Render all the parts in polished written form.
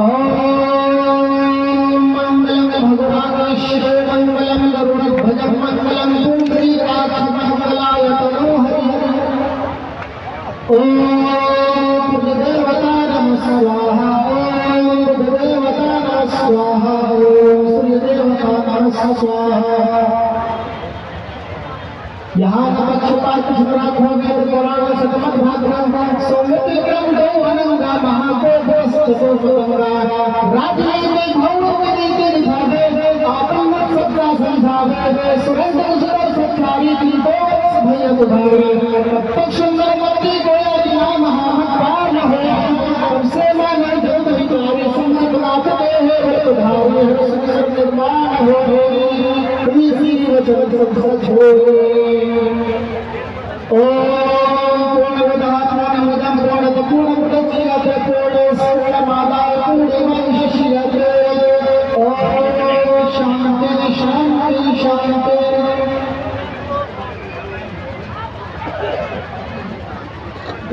ओम मंगलम भगवान शिव मंगलम गरुड़ ध्वज मंगलम कुंडली काक्ष मंगलाय तनोहरि. ओम देवता नम स्वाहा. ओम देवता नम स्वाहा. ओम सूर्य देवता नम स्वाहा. यहाँ नमक छुपा कुछ रात हो गए तो पुराण सतमत भागवत सोमित क्रम दो अनंगा महाकोश सोसोंगा राजनीति में भवों में नीति निभावे आपन मत सबका समझावे सुरेंद्र सुर सत्यारी की तो भय बुधावे तब सुंदर मती गोया बिना महामत पार न हो तब से माना जो विचारे सुंदर लाखते हैं बुधावे सुंदर निर्माण हो इसी वचन सब छोड़े. ओम पूर्णमदः पूर्णमिदं पूर्णमुदच्यते पूर्णमादाय पूर्णमेवावशिष्यते. ओम शांति शांति शांति.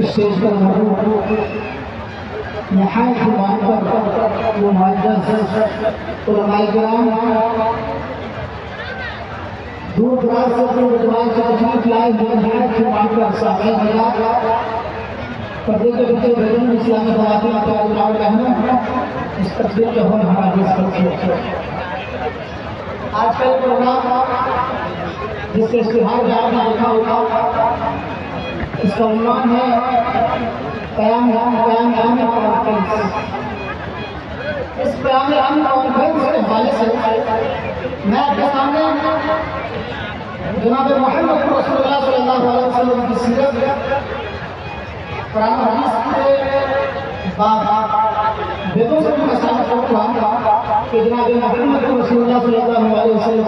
स्टेज पर यहाँ जुबान पर मुहद्दिस उलमाए किराम दूर दराज से विद्वान तशरीफ लाए हुए हैं. जुबान पर सामने हज़ार पर्दे के पीछे बैठे इस्लामी ख़वातीन तालिबात रहना इस तस्वीर के हम हमारे आज का प्रोग्राम जिसके इश्तिहार में आपने देखा होगा इसका उन्वान है क़याम कॉन्फ्रेंस. इस क़याम कॉन्फ्रेंस के हवाले से मैं आपके सामने जनाब मोहम्मद रसूलुल्लाह सल्लल्लाहु अलैहि वसल्लम की सीरत कुरान हदीस के बाद वेदों से मुताबिक कहूँगा कि जनाब मोहम्मद रसूलुल्लाह सल्लल्लाहु अलैहि वसल्लम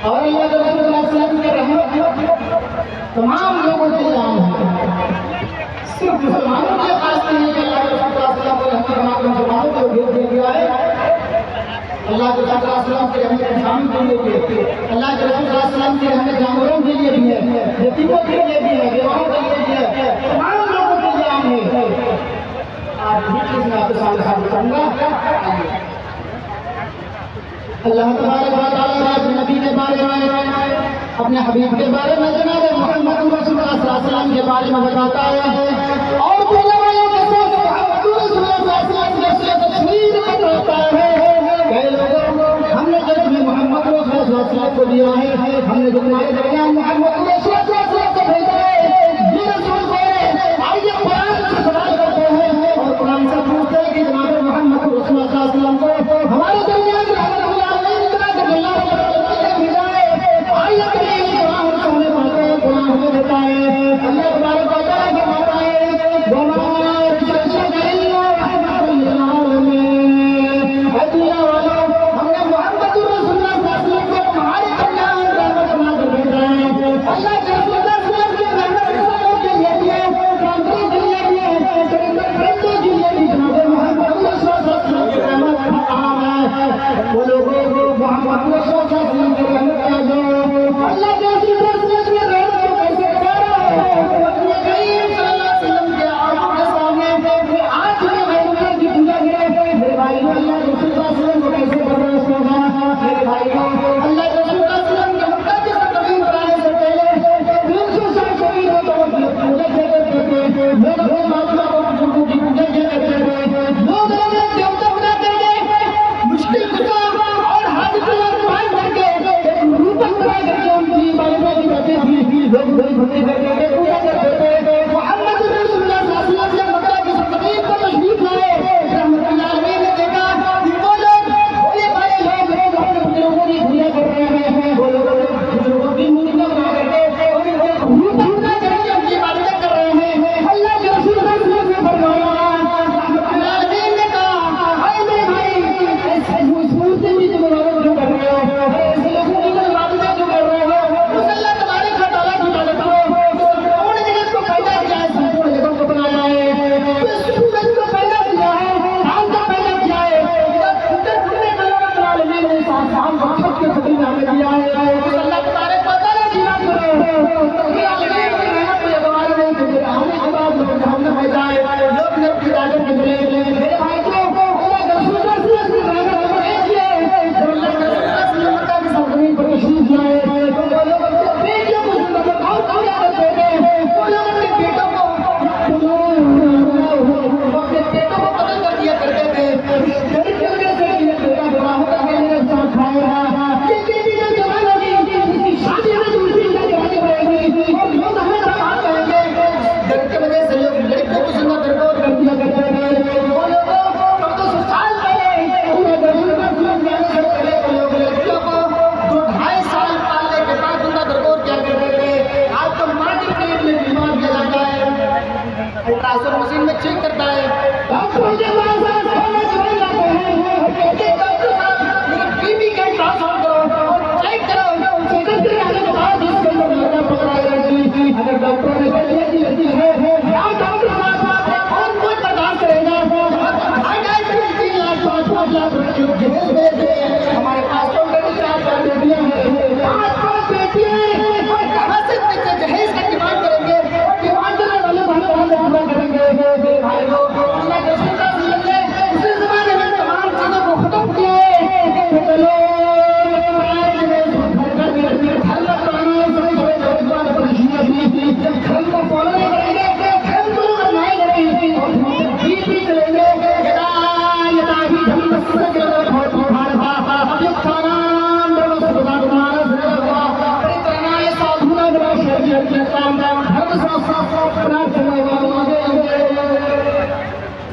और अल्लाह के रसूल सल्लल्लाहु अलैहि वसल्लम के रहमत तमाम लोगों के लिए आम है. सिर्फ मुसलमानों के खास नहीं है कि अल्लाह के रसूल सल्लल्लाहु अलैहि वसल्लम ने मुसलमानों को भेज दिया है. अल्लाह के रसूल सल्लल्लाहु अलैहि वसल्लम के रहमत इंसानों के लिए भी है. अल्लाह के रसूल सल्लल्लाहु अलैहि वसल्लम के रहमत जानवरों के लिए भी है, यतीमों के लिए भी है, बेवाओं के लिए भी है, तमाम लोगों के लिए आम है. आज भी चीज़ मैं आपके सामने हाजिर करूँगा. अल्लाह तबारक व तआला ने नबी के बारे में अपने हबीब के बारे में जनाब मोहम्मद रसूलुल्लाह सल्लल्लाहु अलैहि वसल्लम के बारे में बताता है और बुलवायों के साथ मोहम्मद रसूलुल्लाह सल्लल्लाहु अलैहि वसल्लम से तस्वीर बताता है. कई लोगों हमने जब भी मोहम्मद रसूलुल्लाह सल्लल्लाहु अलैहि वसल्लम को दिया है हमने जो तुम्हारे दरमियान मोहम्मद रसूलुल्लाह सल्लल्लाहु अलैहि वसल्लम को भेजा है ये रसूल को आइए कुरान से सवाल करते हैं और कुरान से पूछते हैं कि जनाब मोहम्मद रसूलुल्लाह सल्लल्लाहु अलैहि वसल्लम को हमारे दरमियान कुरान हमें बताए. अल्लाह तबारक व तआला फरमाता है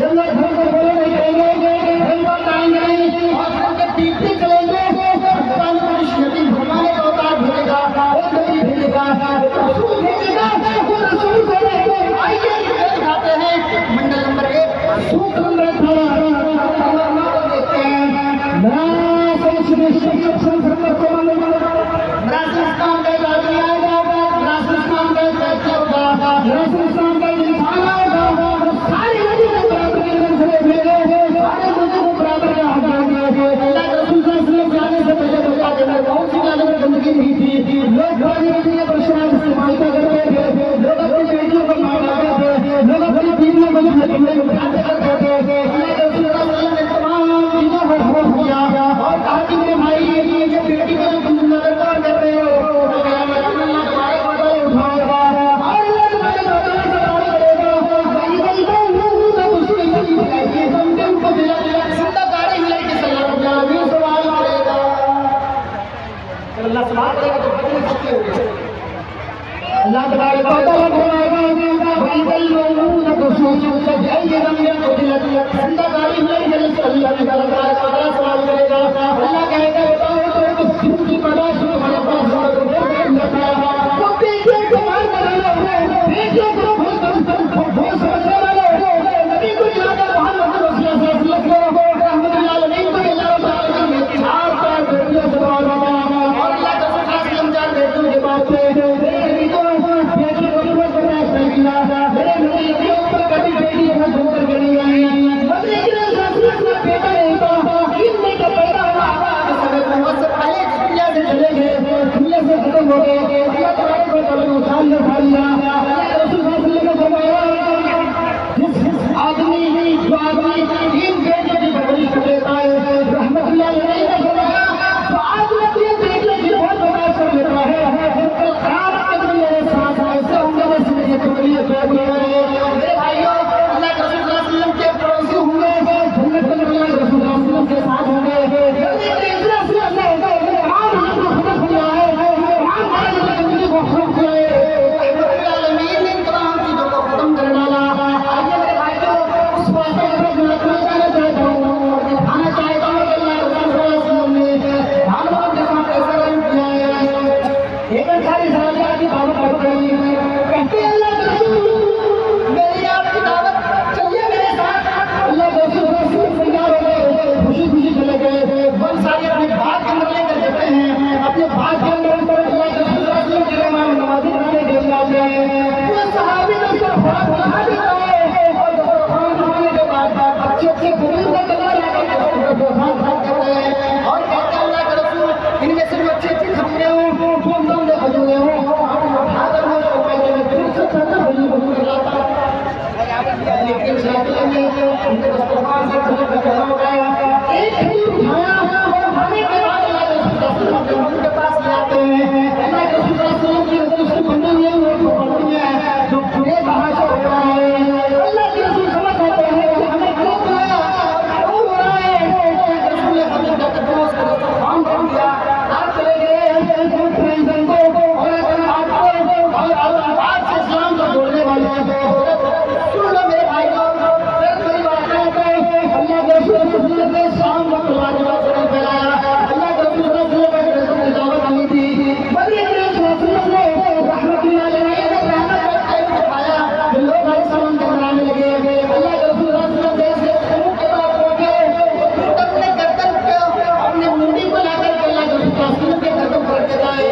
जब लोग घर को बोले नहीं करेंगे, घर को आएंगे नहीं और घर के पीछे चलेंगे, भगवान को यकीन फरमाने का अवतार भेजेगा, वो नबी भेजेगा, रसूल भेजेगा, वो रसूल से आइए दिखाते हैं। मंडल नंबर 1 सूत्र नंबर 18 को देखते हैं। इस्लाम का एक आदमी आएगा, इस्लाम का एक व्यक्ति होगा, इस्लाम का एक इंसान आएगा, सारे नबी को बराबर के अंदर खड़े हुए, सारे नबी को बराबर का हक दिया गया। अल्लाह के रसूल सल्लल्लाहु अलैहि वसल्लम जाने से पहले मक्का के अंदर बहुत सी जगह पर गंदगी नहीं थी, लोग खाने के लिए प्रसाद इस्तेमाल करते थे, लोग अपनी बेटियों को मार डालते थे, लोग अपनी बीवियों को करते थे। अल्लाह के रसूल सल्लल्लाहु अलैहि वसल्लम ने तमाम चीजों को हटा दिया और कहा कि मेरे भाई ये बेटी को जो तुम नजर कर रहे हो, अल्लाह तबारक व तआला फरमाएगा वइदल मौऊद को सुसूत जाइए रंगन को दिलत जिंदा गाड़ी नहीं जल अल्लाह तबारक व तआला सवाल करेगा। अल्लाह कहेगा बताओ तो एक सूरज की पैदाइश तुम्हारे पास हो तो वो बेटे को मार बनाना है, बेटे को बहुत समझने वाले हो, नबी को जाकर मोहम्मद रसूलुल्लाह सल्लल्लाहु अलैहि वसल्लम रहमतुल्लाह अलैहि को अल्लाह ताला ने चार बेटियों से और अल्लाह का सल्लल्लाहु चार बेटियों के बाद मेरे नबी के ऊपर कभी बेटी है धोकर के नहीं आई, लेकिन बेटा नहीं था, इनमें का पैदा हुआ तो समय बहुत से पहले दुनिया से चले गए, दुनिया से खत्म हो गए। अल्लाह तबारक व तआला ने उठान में उठा लिया। रसूल सल्लल्लाहु अलैहि वसल्लम ने फरमाया जिस आदमी जो आदमी इन बेटियों की परवरिश कर लेता है, रहमतुल्लाह अलैहि ने फरमाया तो आदमी अपने बेटियों की बहुत बड़ा कर लेता है, कल क़यामत के दिन मेरे साथ ऐसे होंगे जैसे मेरे टुकड़ियां टुकड़ियां। मेरे भाइयों अल्लाह के रसूल सल्लल्लाहु अलैहि वसल्लम के पड़ोसी होंगे, जन्नत में अल्लाह के रसूल सल्लल्लाहु अलैहि वसल्लम के साथ होंगे। जल्दी से इतना से अल्लाह का कुरान हमको खत्म किया है, कुरान हमारे जिंदगी को खत्म किया है, रब्बुल आलमीन ने तमाम चीजों को खत्म कर डाला। आइए मेरे भाइयों उस वास्ते मैं जाना चाहता हूँ, दिखाना चाहता हूँ कि अल्लाह के रसूल सल्लल्लाहु अलैहि वसल्लम ने जानवरों के साथ ऐसा रंग किया है। एक सारी सलाह की दावत करते हैं, कहते हैं अल्लाह के रसूल मेरी आपकी दावत चलिए मेरे साथ। अल्लाह के रसूल तैयार हो गए, खुशी खुशी चले गए। बहुत सारे अपने बाग के अंदर लेकर जाते हैं, अपने बाग के अंदर अल्लाह के रसूल के इमाम नमाज़ी बनाने के लिए जाते हैं। वो सहाबी ने उसको थोड़ा बुला देता है और खाना खाने के बाद अच्छे अच्छे खरीद कर खाना करते हैं और कहते हैं अल्लाह के रसूल इनमें से जो अच्छे अच्छे खरीदे हों जो हम ने खरीदे हों उठाकर वो उसको पैसे में फिर से चलना बनी बनी लाता है। लेकिन उनके दस्तरखान से खरीद कर हो गया, एक खरीद उठाया और खाने के बाद अल्लाह के रसूल उनके पास ले आते हैं। अल्लाह के रसूल की उसकी बंदी नहीं वो पकड़ती है जो पूरे बाहर से होता है। अल्लाह के रसूल समझ आते हैं कि हमें क्यों बुलाया क्यों हो रहा है। रसूल ने हमें जाकर दस्तरखान कर दिया, आप चले गए और आज से इस्लाम को जोड़ने वाले हैं। सुन लो मेरे भाइयों, कोई बात है अल्लाह के रसूल ने इस्लाम को फैलाया। अल्लाह के रसूल ने दावत दी थी, बड़ी रहमतुल्लाह अलैहि ने रहमत का दिखाया, लोग इस्लाम के बनाने लगे। अल्लाह के रसूल के पास पहुंचे, अपने गर्दन पे अपने मुंडी को लाकर के अल्लाह के रसूल के गर्दन पर देता है।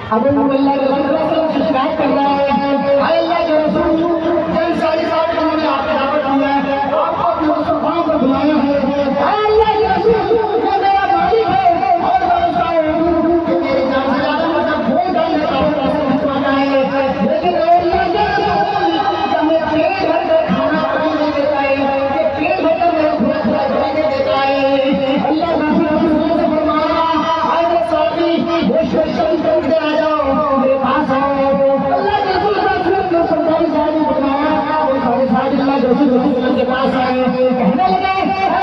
अब अल्लाह के रसूल से शिकायत कर रहा है, अल्लाह के रसूल जन सारी साथ उन्होंने आपको दावत दिया है, आपको अपने मुसलमानों को बुलाया है। अल्लाह के रसूल जो मेरा मालिक है और मैं उसका मेरी जान से ज्यादा मतलब भूल डालने का खिंचवाना है, लेकिन अल्लाह के रसूल हमें पेट भर कर खाना नहीं देता है, पेट भर कर मेरे भूख नहीं देता है। अल्लाह के रसूल से फरमाया आए साथी इधर आ जाओ मेरे पास आओ। अल्लाह के रसूल ने सरदारी साहब बनाया, वो सारे साहब अल्लाह के रसूल के पास आए, कहने लगे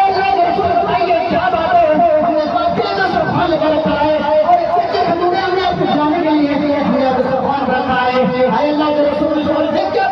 अल्लाह के रसूल बताइए क्या बात है, हमने बातें का सरफान लगा रखा है और सच्चे खजूरे हमने आपको जाने के लिए हमने दस्तरखान रखा है। अल्लाह के रसूल देख क्या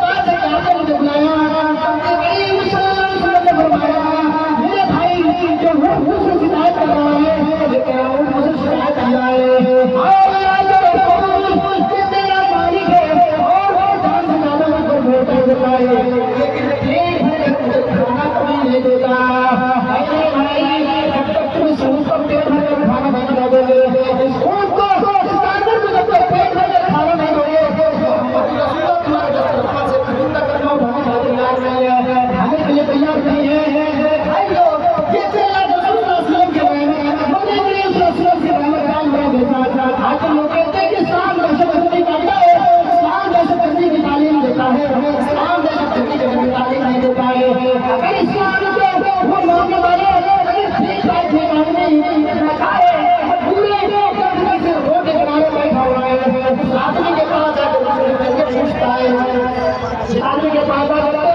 आदमी के पास आते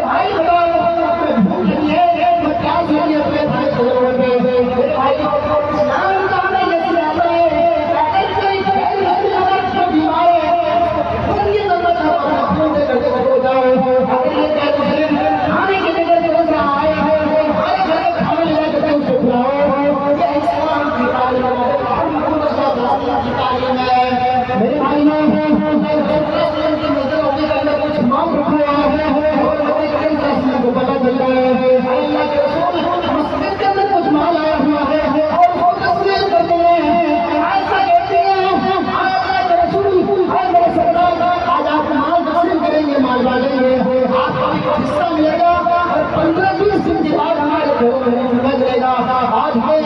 भाई बताओ भूख लगी है मैं प्यास लगी है अपने भाई को मेरे भाई इस्लाम का हमें ये सिखाता है अगर कोई गैर मुस्लिम अगर बीमार है तो ये समझ अपने घर से हो जाओ अगर ये गैर मुस्लिम खाने की जगह सोच रहा है हमारे घर में खाना ले जाकर उसको खिलाओ ये इस्लाम की तालीम है मेरे भाई ने कुछ मांग रखा है और को पता चल रहा है अल्लाह के रसूल मस्जिद के अंदर कुछ माल आया हुआ है और वो तस्लीम करते हैं ऐसा कहते हैं अल्लाह के रसूल और मेरे सरदार आज आप माल तस्लीम करेंगे माल बांटेंगे आपको भी कुछ हिस्सा मिलेगा और 15-20 दिन के बाद हमारे घरों में मिल जाएगा आज हमें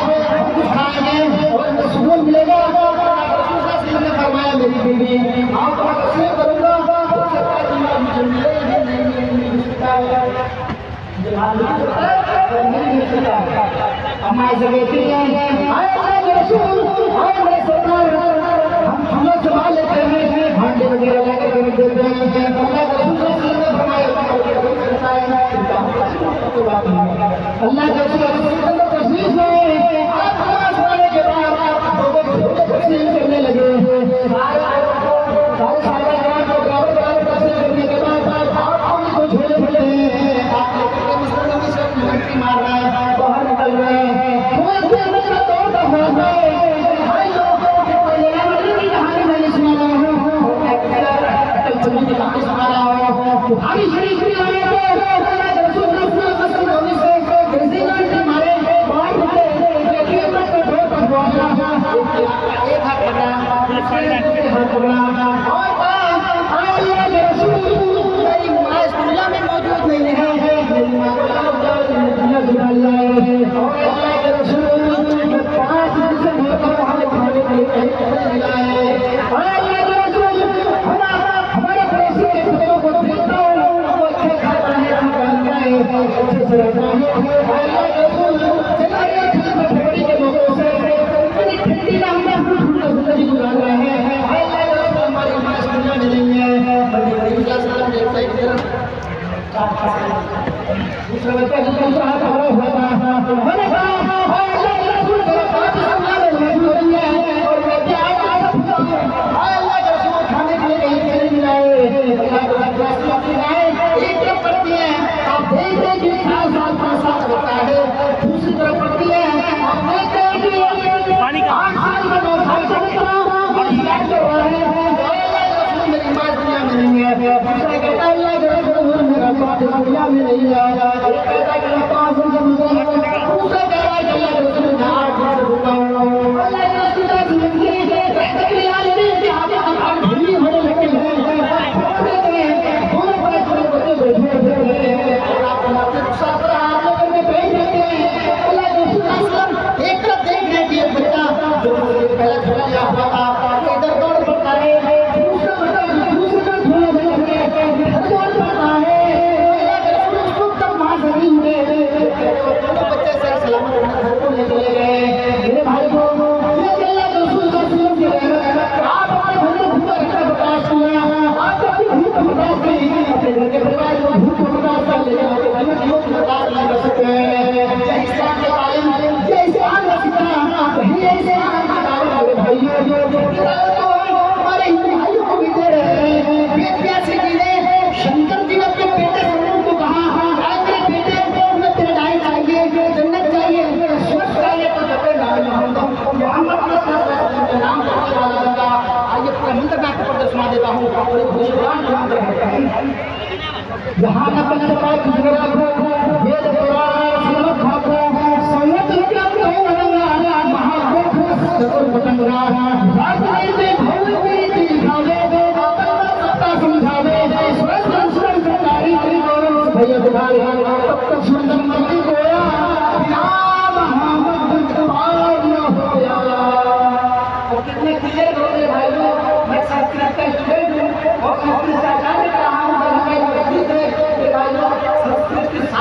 कुछ खाएंगे और हमें सुकून मिलेगा ने फरमाया मेरी बीवी आपको तस्लीम करूंगा उसके बाद मुझे मिलेगी अम्मा ऐसे कहती हैं हम संभाल लेते हैं भांडे वगैरह लेकर के रख देते हैं अल्लाह के तस्लीम के बाद तस्लीम करने लगे मार रहा है बाहर निकल रहे हैं कहानी मैंने सुना रहा हूँ में मौजूद नहीं है हमारे पड़ोसी के बच्चों को देखता हूँ वो अच्छे खाता है अच्छे से रहता है फरवरी के मौके से ठंडी में हमने जिंदगी गुजार रहे हैं हमारी दुनिया में नहीं है दूसरा बच्चा दूसरा खबरा हुआ था मैंने कहा दुनिया में नहीं आया जहाँ न पंचपात गुजरात वेद पुराण श्रीमद् भागवत संवत महापुरुष समझावे भैया तुम्हारे तब तक सुंदर मंदिर गोया कितने क्लियर हो गए भाई लोग। मैं संस्कृत का स्टूडेंट हूँ और संस्कृत से आचार्य रहा हूँ संस्कृत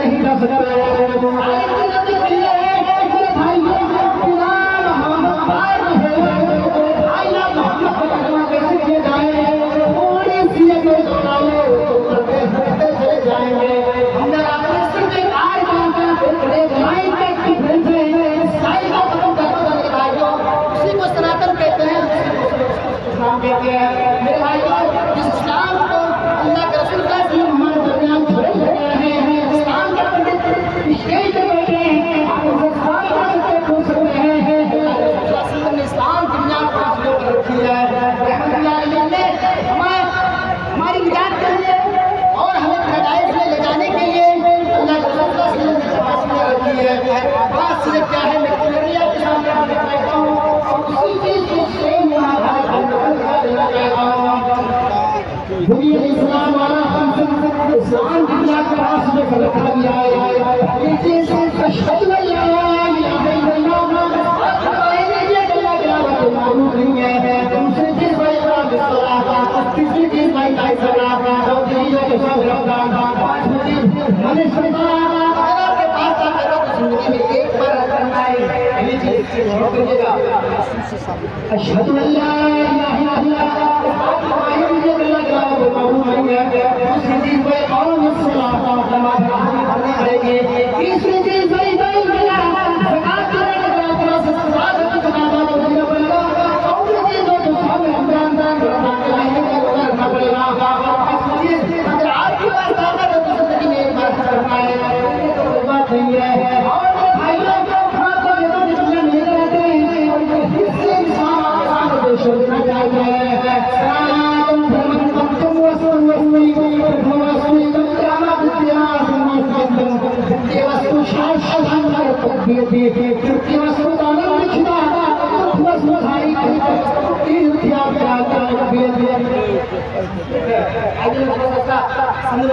नहीं कर इस्लाम वाला इस्लाम दुनिया के पास में रखा गया है अशहदु अल्ला इलाहा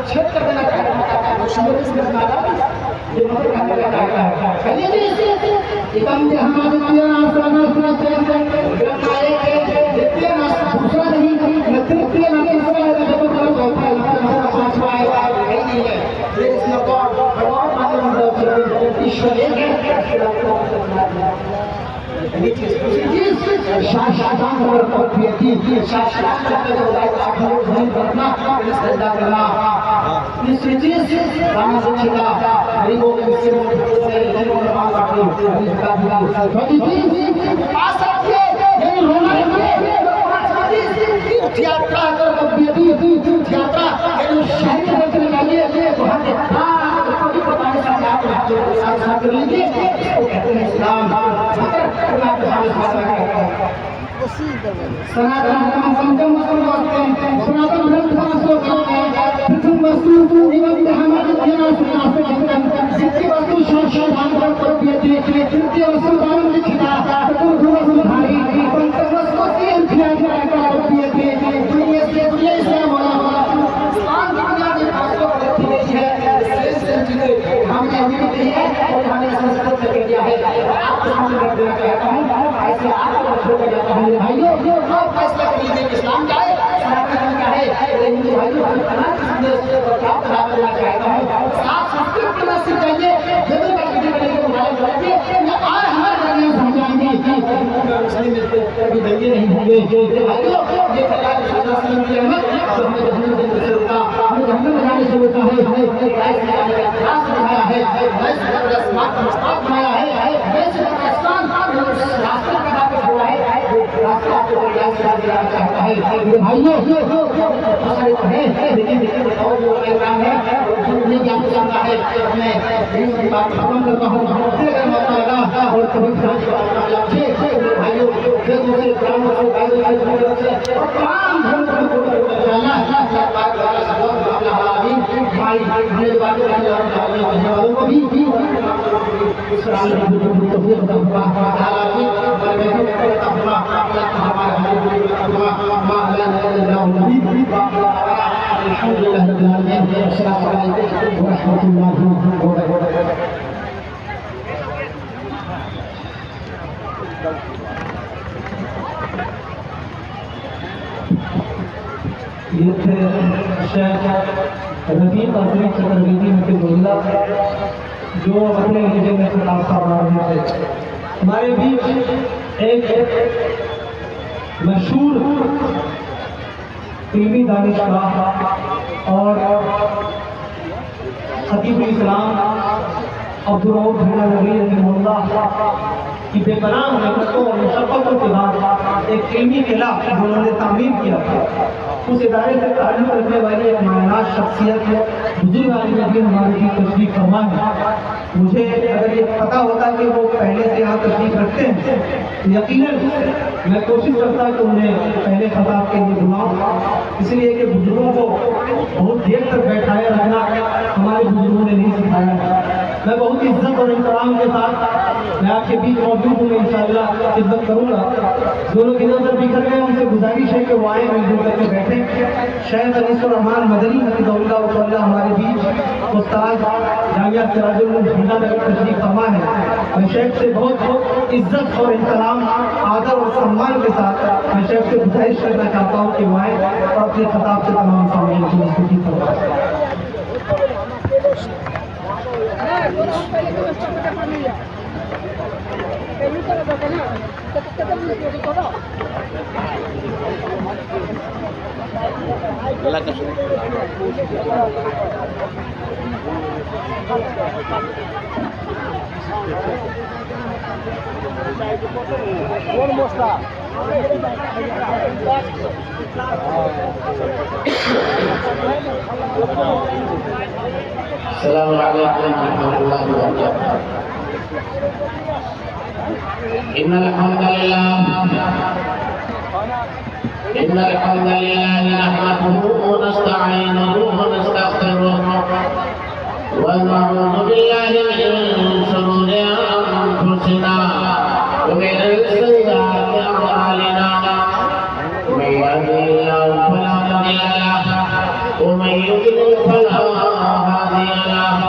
क्षेत्र देना ये थे शेख रफीक असली चतुर्वेदी हफिजुल्लाह जो अपने लहजे में खिताब फरमा रहे थे। हमारे बीच एक मशहूर इल्मी दानिशगाह और खतीबुल इस्लाम अब्दुल रऊफ नबी रहमतुल्लाह की बेपनाह मेहनतों और मुशक्क़तों के बाद एक इल्मी किला उन्होंने तामीर किया था। उस इदारे से ताल्लुक़ रखने वाली एक मायनाज शख्सियत बुजुर्ग आलिम दीन हमारे की तशरीफ़ फरमा है। मुझे अगर ये पता होता कि वो पहले से यहाँ तशरीफ़ रखते हैं तो यकीनन मैं कोशिश करता कि उन्हें पहले खिताब के लिए बुलाऊं, इसलिए कि बुजुर्गों को बहुत देर तक बैठाए रखना हमारे बुजुर्गों ने नहीं सिखाया है। मैं बहुत इज्जत और एहतराम के साथ मैं आपके बीच मौजूद हूँ, इंशाअल्लाह खिदमत करूँगा। जो लोग इधर उधर बिखर गए उनसे गुजारिश है कि वो आए, मिलजुल करके बैठे। शेख अनीसुर रहमान मदनी हफिज़हुल्लाह हमारे बीच उस्ताद जामिया सिराजुल झंडा नगर तशरीफ़ फरमा है। मैं शेख से बहुत इज्जत और एहतराम, आदर और सम्मान के साथ मैं शेख से गुजारिश करना चाहता हूँ कि वो आए और अपने खिताब से तमाम सामीन की मस्तूरी फरमाएं। अस्सलामु अलैकुम वरहमतुल्लाहि वबरकातुहू। इन्नल हम्दुलिल्लाह नहमदुहु व नस्तईनुहु व नस्तगफिरुहु व नऊज़ु बिल्लाहि मिन शुरूरि अनफुसिना व मिन सय्यिआति अअमालिना। मन यहदिहिल्लाहु फला मुदिल्ल लहु व मन युद्लिल फला हादिय लहु।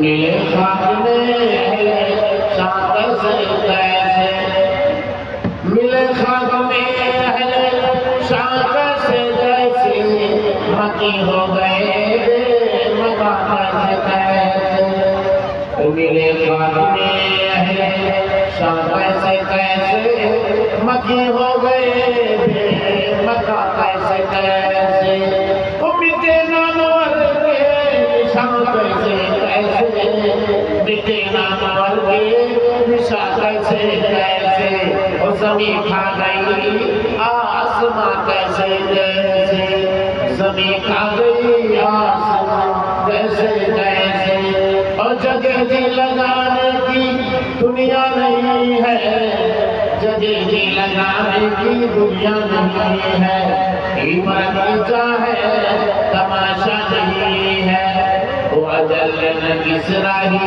मिले खाक में शाकर से कैसे मिले खाक में शाकर से कैसे मकी हो गए मका से कैसे मिले खाक में शाकर से कैसे मकी हो गए मका कैसे कैसे मिटे नानवर के शाकर से कैसे बिटे नानवर के निशा कैसे कैसे और ज़मीं खा गई आसमां कैसे कैसे, ज़मीं खा गई आसमां कैसे कैसे, और जगह जी लगाने की दुनिया नहीं है, जगह जी लगाने की दुनिया नहीं है, इबादत है तमाशा नहीं है। वो अजल ने किसराही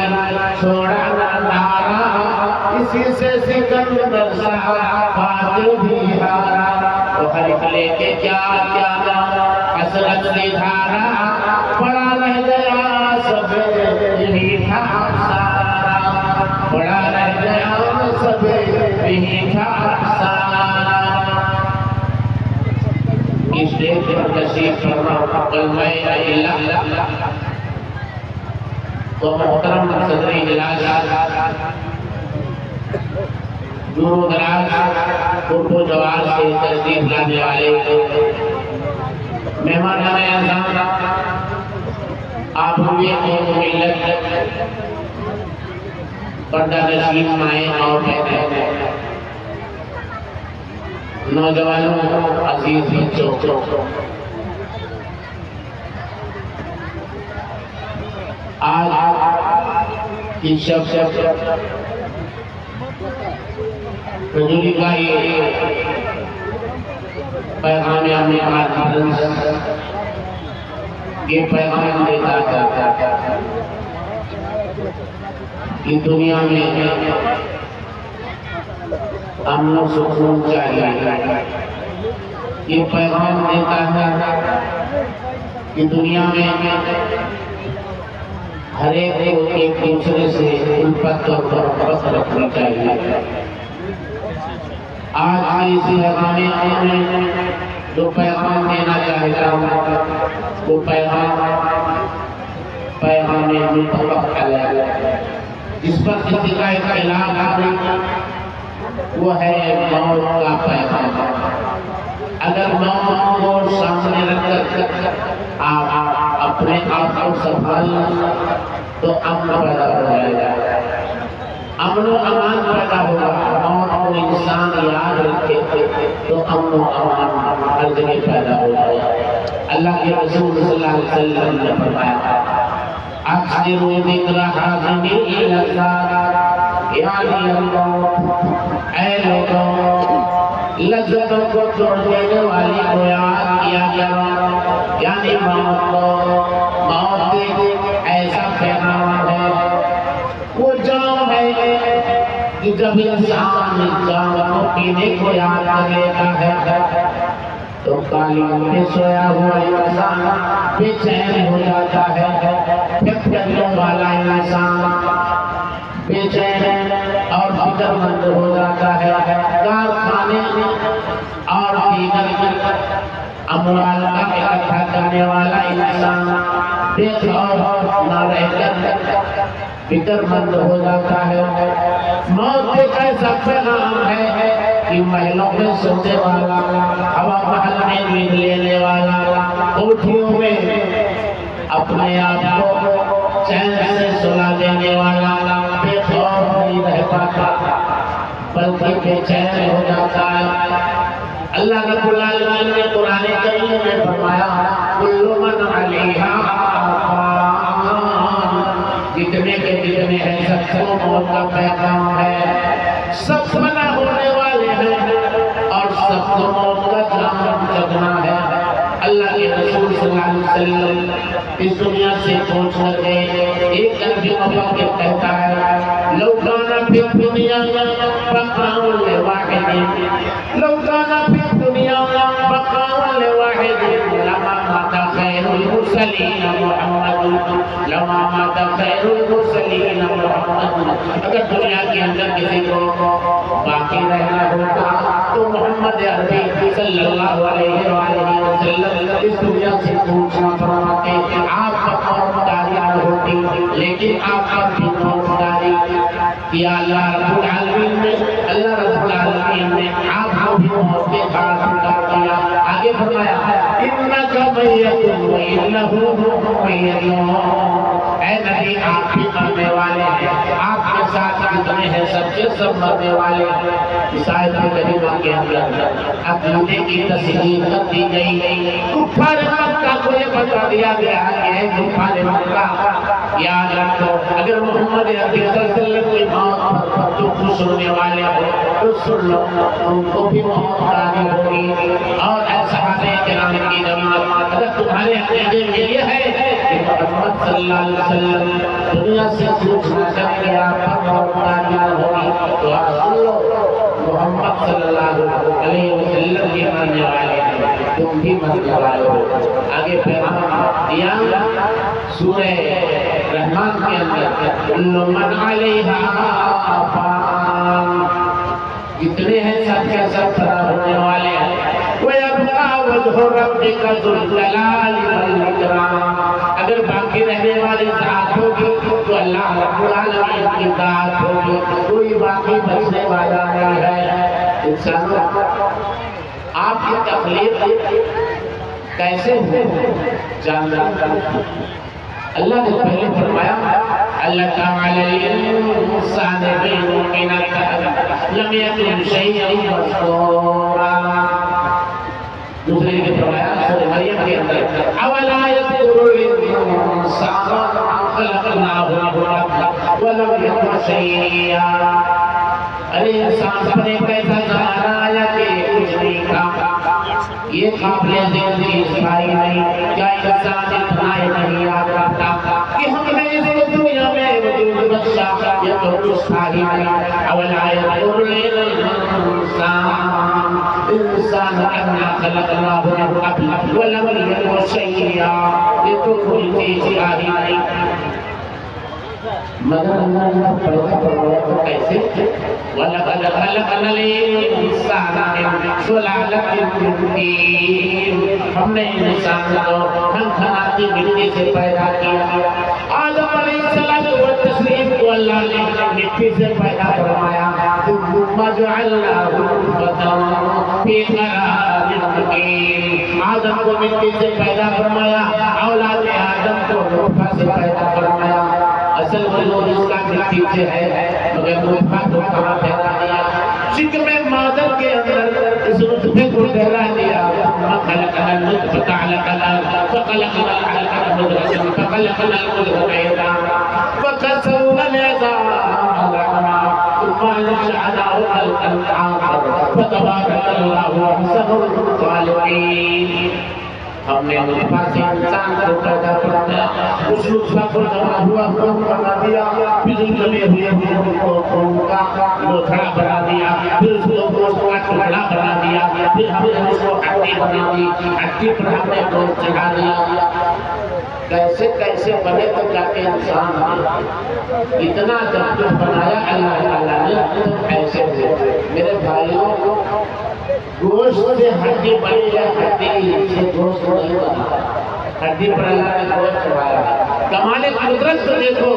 छोड़ा ना नारा, इसी से सिकंदर बात भी हारा, वो हर एक लेके क्या क्या हसरत की धारा, पड़ा रह गया सब यही था सारा, पड़ा रह गया सब यही था सारा। इस देश पर तशरीफ फरमा तो मोहतरम सदर इजलास दूर दराज उर्दू जवाब से तशरीफ लाने वाले मेहमान आज़म, आप हुए कौम मिल्लत पर्दा नशीन माए और बहनें, नौजवानों, अजीज बच्चों, आज इस शब रजूली का ये पैगाम ये पैगाम देता था कि दुनिया में अमन सुकून चाहिए। ये पैगाम देता है कि दुनिया में हर एक को एक दूसरे से उल्फत और मोहब्बत रखनी चाहिए। आज की इस पैगाम में जो पैगाम देना चाहता हूँ वो पैगाम मुतवक्किल है, जिस पर किसी का इख्तिलाफ नहीं, वो है मौत का पैगाम। अगर मौत को सामने रखकर आप अपने आप को संभाल तो अमन पैदा हो जाएगा, अमन व अमान पैदा होगा। मौत को इंसान याद रखे तो अमन व अमान हर जगह पैदा हो जाएगा। अल्लाह के रसूल सल्लल्लाहु अलैहि वसल्लम ने फरमाया, अक्सिरु ज़िक्र हाज़िही लज़्ज़ात, यानी अल्लाह ऐ लोगों लज्जतों को तोड़ देने वाली को याद किया करो, यानी मौत को। मौत ऐसा पैगाम है, वो जाम है कि जब इंसान जाम को पीने को याद कर लेता है तो कालीन में सोया हुआ इंसान बेचैन हो जाता है, फिक्र वाला इंसान बेचैन और फिक्रमंद हो जाता है। कारखाने और अमवाल का इकट्ठा करने वाला इंसान बेखौफ न रहकर फिक्रमंद हो जाता है। मौत एक ऐसा पैगाम है कि महलों में सोने वाला, हवा महल में नींद लेने वाला, कोठियों में अपने आप को चैन से सुला देने वाला बेखौफ नहीं रह पाता, बल्कि बेचैन हो जाता है। अल्लाह रब्बुल आलमीन ने कुरान करीम में फरमाया, कुल्लु मन अलैहा फान, जितने के जितने हैं सबको मौत का पैगाम है। सब फना होने वाले हैं और सबको मौत का जाम चखना है। अल्लाह के रसूल सल्लल्लाहु अलैहि वसल्लम इस दुनिया से पहुंच गए। एक अरबी मुफक्किर कहता है, लौ काना फी दुनिया बक़ाउल वाहिद, लौ काना फी दुनिया बक़ाउल वाहिद लमा माता खैरुल मुरसलीन मुहम्मद, लमा माता खैरुल मुरसलीन मुहम्मद। अगर दुनिया के अंदर किसी को बाकी रहना होता तो मोहम्मद अरबी सल्लल्लाहु अलैहि वसल्लम इस दुनिया से पूछना फरमाते, आप पर मौतदारी न होती, लेकिन आप पर भी मौतदारी किया अल्लाह रब्बुल आलमीन ने। अल्लाह रब्बुल आलमीन ने आपको भी मौत के घाट उतार दिया। आगे फरमाया इन्नका मय्यतुन व इन्नहु मय्यतुन, ऐ नबी आप भी मरने वाले हैं, आपके साथ जितने हैं सबके सब मरने वाले हैं। इस आयत करीमा के अंदर अक़ीदे की तस्लीम कर दी गई। कुफ़ार मक्का को ये बता दिया गया है कुफ़ार मक्का याद रखो, अगर मोहम्मद अरबी सल्लल्लाहु अलैहि वसल्लम की मौत पर जो खुश होने वाले हो तो सुन लो, उनको भी मौत आनी होगी। और सहाबे किराम की जमात अगर तुम्हारे अक़ीदे में ये है कि मोहम्मद सल्लल्लाहु अलैहि वसल्लम दुनिया से छूटना चाहिए, आप पर मौत आनी होगी, तो आप सुन लो मोहम्मद सल्लल्लाहु अलैहि वसल्लम के मानने वाले हैं, तुम भी मरने वाले हो। आगे पैगाम दिया सूरह रहमान के अंदर कुल्लु मन अलैहा फान, जितने हैं सबके सब खराब होने वाले हैं। वयब्का वजहु रब्बिका ज़ुल जलाली वल इकराम, अगर बाकी रहने वाली ज़ात होगी तो अल्लाह रब्बुल आलमीन की ज़ात होगी, कोई बाकी बचने वाला नहीं है। इंसानों आपकी तकलीफ कैसे हो जानना, अल्लाह ने पहले फरमाया अल्लाह ताला इंसान लम यकुन शैअन मज़कूरा, दूसरे ने फरमाया सूरह मरियम के अंदर अवला यकुल इंसान खलक़नाहु व लम यकुन शैआ, अरे इंसान पर एक ऐसा ज़माना आया कि कुछ नहीं था, ये काबिल ज़िंदगी भाई नहीं, क्या इंसान इतना ही नहीं याद रखता कि हमने इस दुनिया में वजूद बख्शा, ये तो कुछ था ही नहीं। अवला यकुल इंसान अन्ना खलक़नाहु मिन क़ब्ल व लम यकुन शैआ, ये तो कोई चीज़ था ही नहीं। मगर अल्लाह ने पैदा करवाया तो कैसे, वलक़द खलक़नल इंसाना मिन सुलालतिन मिन तीन, हमने इंसान को खनखनाती मिट्टी से पैदा किया। आदम अलैहिस्सलाम व तस्लीम को अल्लाह ने मिट्टी से पैदा फरमाया, सुम्मा जअलनाहु नुतफ़तन फी क़रारिन मकीन, आदम को मिट्टी से पैदा फरमाया, औलाद आदम को नुतफ़ा से पैदा फरमाया। असल वजूद इसका मिट्टी से है, मगर नुतफ़ा को कहाँ ठहरा दिया, जिक्र मादर के अंदर इस नुतफ़े को ठहरा दिया। खलक़नल नुतफ़ता अलक़न फ़ख़लक़नल अलक़ता मुद्ग़तन फ़ख़लक़नल मुद्ग़ता इज़ाम फ़कसवनल इज़ाम लहमा थुम्मा अंशअनाहु ख़ल्क़न आख़र फ़तबारकल्लाहु अहसनुल ख़ालिक़ीन। हमने नुतफ़ा से इंसान को पैदा किया, उस नुतफ़ा को जमा हुआ बना दिया, फिर जमे हुए को उनका लोथड़ा बना दिया, फिर उसको गोश्त का टुकड़ा बना दिया, फिर हमने उसको हड्डी बना दी, हड्डी पर हमने गोश्त चढ़ा दिया। कैसे कैसे बने तो जाके इंसान इतना जब कुछ बनाया अल्लाह ताला ने, तो ऐसे थे मेरे भाइयों, गोश्त से हड्डी बनी है, हड्डी से गोश्त नहीं बना, हड्डी पर अल्लाह ने गोश्त चढ़ाया। कमाल कुदरत तो देखो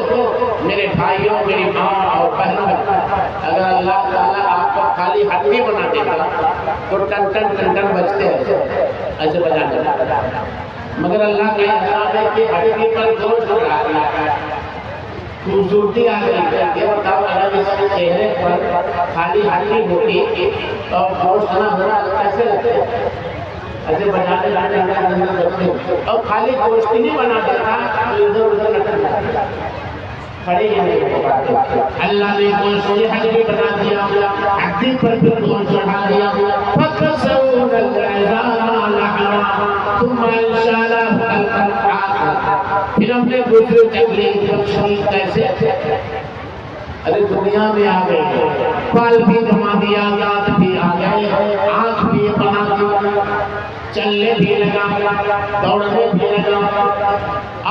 मेरे भाइयों, मेरी माँ और बहनों, अगर अल्लाह ताला आपको खाली हड्डी बना देता तो टन टन टन टन बजते ऐसे बजाने, मगर अल्लाह का हिसाब है कि हड्डी पर गोश्त चढ़ा दिया, खूबसूरती आ गई। ये बताओ अगर इसके चेहरे पर खाली हड्डी होती और गोश्त ना होना कैसे लगते, ऐसे बनाने जाने और खाली गोश्त नहीं बना देता तो इधर उधर खड़े ही नहीं हो पाते। अल्लाह ने गोश्त की हड्डी बना दिया, हड्डी पर फिर गोश्त चढ़ा दिया, फिर हमने दूसरे तकलीफ कैसे, अरे दुनिया में आ गए, बाल भी जमा दिया, दांत भी आ गए, आँख भी बना दी, चलने भी लगा, दौड़ने भी लगा,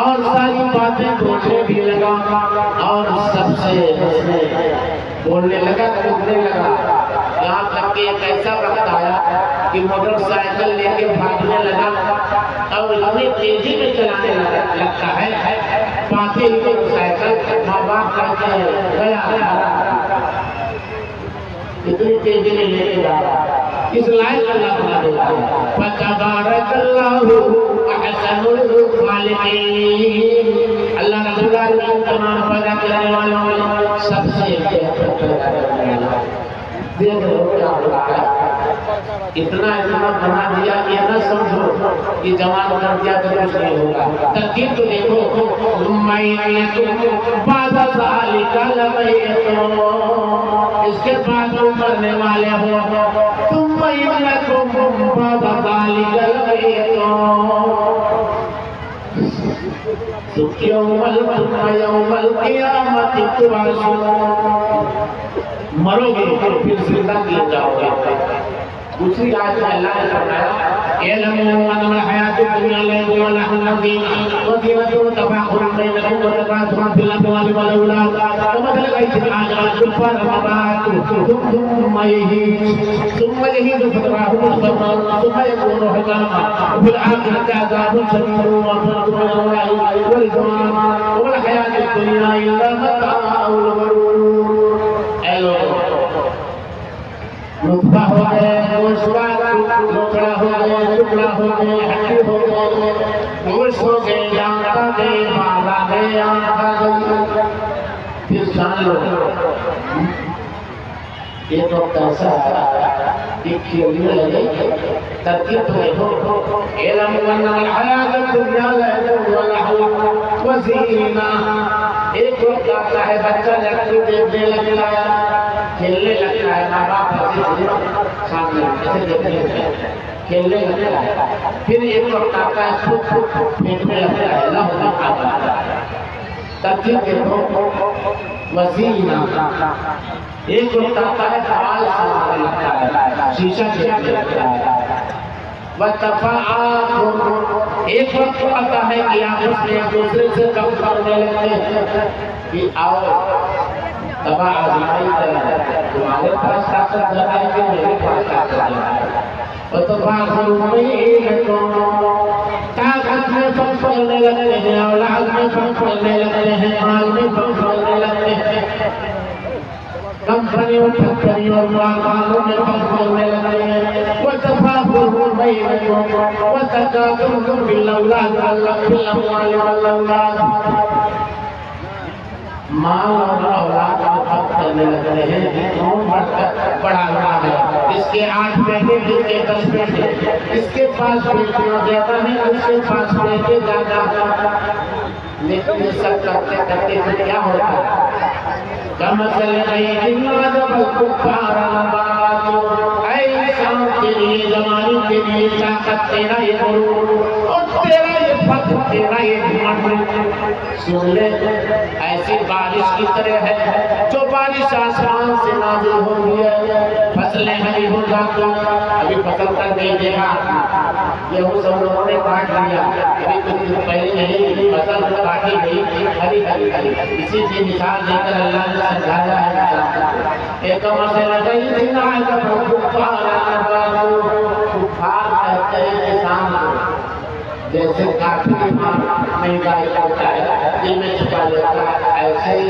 और सारी बातें बोलने भी लगा, और सबसे बोलने लगा, कूदने लगा। यहाँ तक कि एक ऐसा वक्त आया कि मोटरसाइकिल लेके भागने लगा और इतनी तेजी में चलाने लगता है, पाते ही मोटरसाइकिल माँ बाप कहते हैं गया, इतनी तेजी में लेके जा रहा, इस लायक अल्लाह बना देता है। फतबारकल्लाहु अहसनुल खालिकीन। अल्लाह रब्बुल आलमीन तमाम पैदा करने वालों में सबसे बेहतर पैदा करने वाला है। देख लो क्या होता है, इतना बना दिया कि न समझो कि जवान कर दिया तो कुछ नहीं होगा। तरकीब तो देखो, इसके बाद तुम मरने वाले हो, तुम मरोगे फिर जिंदा किए जाओगे। दूसरी आयत में अल्लाह ने फरमाया इल्मु अन्नल हयातुद दुनिया लअबुन व लहवुन व ज़ीनतुन व तफाखुरुन बैनकुम व तकासुरुन फिल अमवालि वल औलाद कमथल गैसिन आजरा कुफ़ार मरातु सुम्मा यहीजु फतराहु मुस्फरन सुम्मा यकूनु हज़ामा फिल आखिरति अज़ाबुन शदीदुन व मग़फ़िरतुन व रिज़वान वल हयातुद दुनिया इल्ला मताउल गुरूर। ऐ लोगों, नुत्फा हो गए, टुकड़ा हो गए, टुकड़ा हो गए, हड्डी हो गए, गोश्त हो गए, आंखा गई, बाला गए, आंखा गई। फिर जान लो ये तो कैसा है, एक खेलने लगे। तरकीब तो देखो, इल्म अन्नल हयातुद दुनिया लअबुन व लहवुन व ज़ीना। एक वक्त आता है बच्चा लड़की देखने लगता है, खेलने लगता है, माँ बाप सामने ऐसे देखने लगता है, खेलने लगता है। फिर एक वक्त आता है फेंकने लगता है, अल्लाह खाता है। तरकीब देखो, वज़ीना। एक वक्त आता है बाल समाने लगता है, शीशा देखने लगता है। वतफ़ाअकुम। एक वक्त आता है कि आप उसने दूसरे से कम करने लगते हैं कि आओ दबा आजमाई करें, तुम्हारे पास ताकत ज़्यादा है कि मेरे पास ताकत ज़्यादा है। वतफ़ाअकुम ताकत में फर्क पड़ने लगते हैं, औलाद में फर्क पड़ने लगते हैं, माल में फर्क पड़ने लगते हैं, कंपनियों फैक्ट्रियों और कारखानों में फर्क पड़ने लगते हैं। वतफ़ाअकुम बैनकुम वतकासुरुन फिल औलाद फिल अमवालि वल औलाद। माल और औलाद में फर्क करने लगते हैं, कौन बड़ा बड़ा है, इसके 8 बेटे, इसके 10 बेटे, इसके पास बेटियां ज्यादा हैं, इसके पास बेटे ज्यादा। लेकिन ये सब करते करते फिर क्या होता है, कमसल गैसिन अज़बल कुफ़ार नबातु। ऐसा तेरी जवानी, तेरी ताकत, तेरा ये गुरूर और तेरा ये फख्र, तेरा ये घमंड सुन ले, ऐसी बारिश की तरह है जो बारिश आसमान से नाज़िल होती है। फसलें हरी हो जाती हैं, अभी फसल कर नहीं देगा, गेहूँ सब लोगों ने काट लिया, अभी कुछ दिन पहले नहीं फसल काटी गई, हरी हरी हरी। इसी की मिसाल देकर अल्लाह ने समझाया है। एक मसला गैसिन अज़बल कुफ़ार नबातु। कुफ़ार कहते हैं किसान को, जैसे काफी महंगाई होता है, दिल में छुपा लेता है, ऐसे ही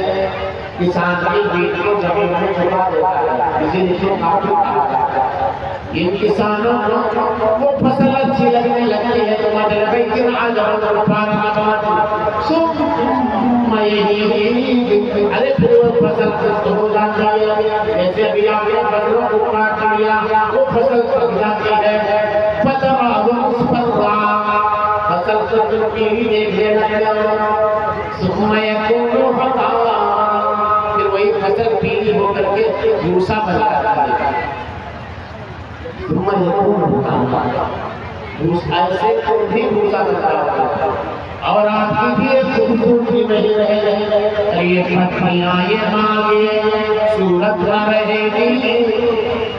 किसान की बीज को जमीन में छुपा देता है, इसीलिए काफी कहा जाता है। इन किसानों को वो फसल अच्छी लगने लगती है तो मतलब है कि अज़बल कुफ़ार नबातु सुम्मा यहीजु। अरे फिर वो फसल कुछ हो जाती है, जैसे अभी आपने फसलों को काट लिया, वो फसल पक जाती है, फतराहु मुस्फर्रा, फसल को पीली देखने लगते, सुम्मा यकूनु हज़ामा। फिर वही फसल पीली होकर के भूसा बन जाता है। सुम्मा यकूनु हज़ामा, ऐसे खुद भी भूसा बन जाता है। और आपकी भी एक खूबसूरती नहीं रहे, ये पटरियाँ ये मांगे सूरत न रहेगी,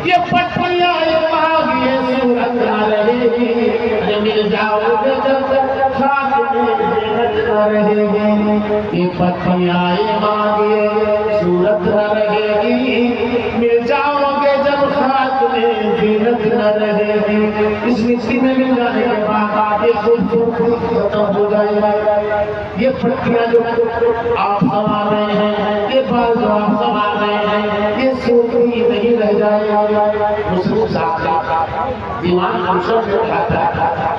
ये पटरियाँ ये मांगे सूरत न रहेगी। अरे मिल जाओगे जब साथ में मेहनत न रहेगी, ये पटरियाँ ये मांगे सूरत न रहेगी, मिल जाओगे जब साथ में जीनत न रहेगी। इस मिट्टी में मिल जाने के बाद ये खूबसूरती खत्म हो जाएगी। ये पटरियाँ जो आप संवार रहे हैं, ये बाल जो आप संवार रहे हैं, ये सूखी नहीं रह जाएगा। मुस्लिम साहब दीवान गुलशन में खाता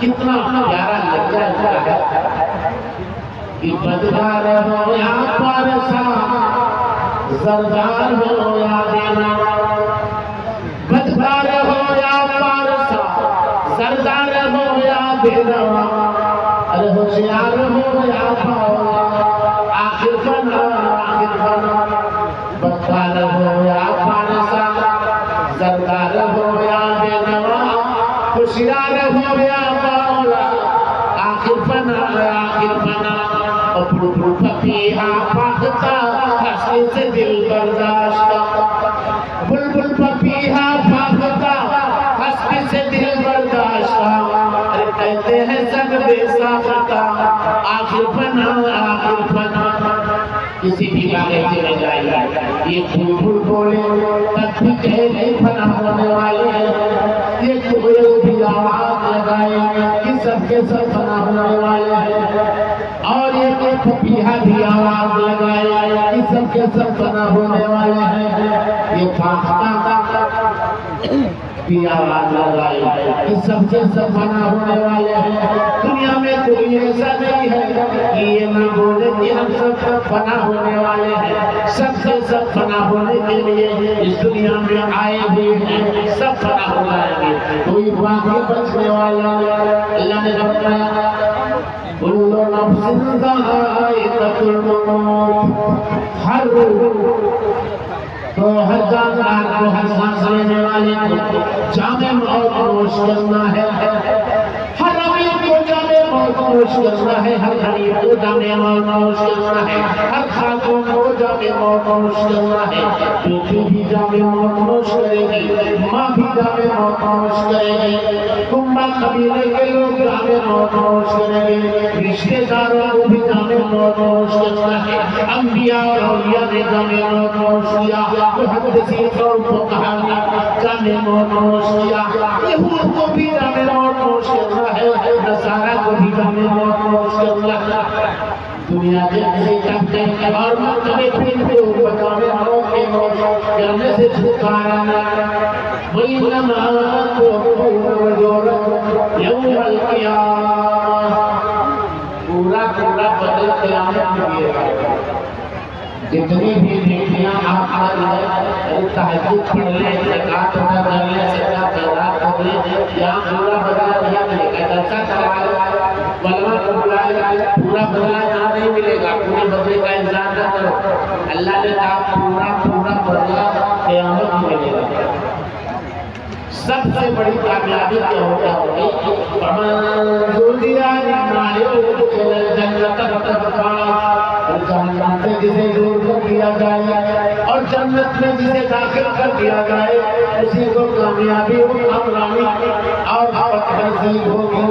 कितना प्यारा लहजा है कि बदगार हो या पारसा सरदार हो या देना, बदगार हो या पारसा सरदार हो या देना, अरे होशियार हो या पावला आखिर बना बदगार हो या पारसा सरदार हो या देना, होशियार हो या पावला आखिर बना पपीहा फाखता हंसने से दिल बर्दाश्त, बुलबुल पपीहा फाखता हंसने से दिल बर्दाश्त, अरे कहते हैं सब बेसाखता आखिर बना किसी भी बागीचे में जाएगा ये बुलबुल बोले तब भी कहे फना होने वाले हैं, ये कोयल भी आवाज लगाए कि सबके सब फना होने वाले हैं, और ये पपीहा भी आवाज लगाए कि सबके सब फना होने वाले हैं, ये फाखता भी आवाज लगाए कि सबके सब फना होने वाले हैं। दुनिया में कोई ऐसा नहीं है कि ये ना बोले कि हम सब फना होने वाले हैं, सबसे सब फना होने के लिए इस दुनिया में आए हुए हैं, सब फना हो जाएंगे, कोई बाकी बचने वाला अल्लाह ने बताया कुल्लु नफ्सिन ज़ाइक़तुल मौत, हर तो हर जानदार को हर सांस लेने वाले को जामे मौत नोश करना है, हर अमीर को जामे मौत नोश करना है, हर गरीब को जामे मौत नोश करना है, हर खातून को जामे मौत नोश करना है, बेटी भी जामे मौत नोश करेगी, माँ भी जामे मौत नोश करेगी, कुंबा कबीले के लोग जामे मौत नोश करेंगे, रिश्तेदारों को भी जामे मौत नोश करना है, अंबिया और औलिया ने जामे मौत नोश किया, मुहद्दिसीन और फुक़हा ने जामे मौत नोश किया, यहूद को भी जामे मौत नोश करना है, नसारा को भी जामे मौत नोश करना है। दुनिया जैसे चाहते हैं और मर्तबे फिर को बचाने वालों के नोश करने से छुटकारा वही नमाज यौमल क़ियामह पूरा बदल क़यामत में जितनी भी नेकियां आप तहज्जुद पढ़ ले, ज़कात अदा कर ले, सदका खैरात कर ले, यहाँ पूरा बदला नहीं मिलेगा, जलसा करवा वलमा को बुलाए पूरा बदला यहाँ नहीं मिलेगा, पूरे बदले का इंतजार न करो, अल्लाह ने कहा पूरा बदला क़यामत में मिलेगा। सबसे बड़ी कामयाबी क्या होगा जन्नत में जिसे दूर कर दिया जाए और जन्नत में जिसे दाखिल कर दिया जाए उसी को कामयाबी और कामरानी और नसीब होगी।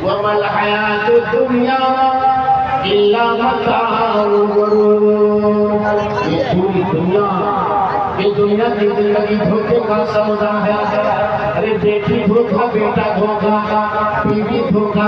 वमल हयातुद दुनिया इल्ला मताउल गुरूर, ये पूरी दुनिया की जिंदगी धोखे का सौदा है। अरे बेटी धोखा, बेटा धोखा, बीवी धोखा,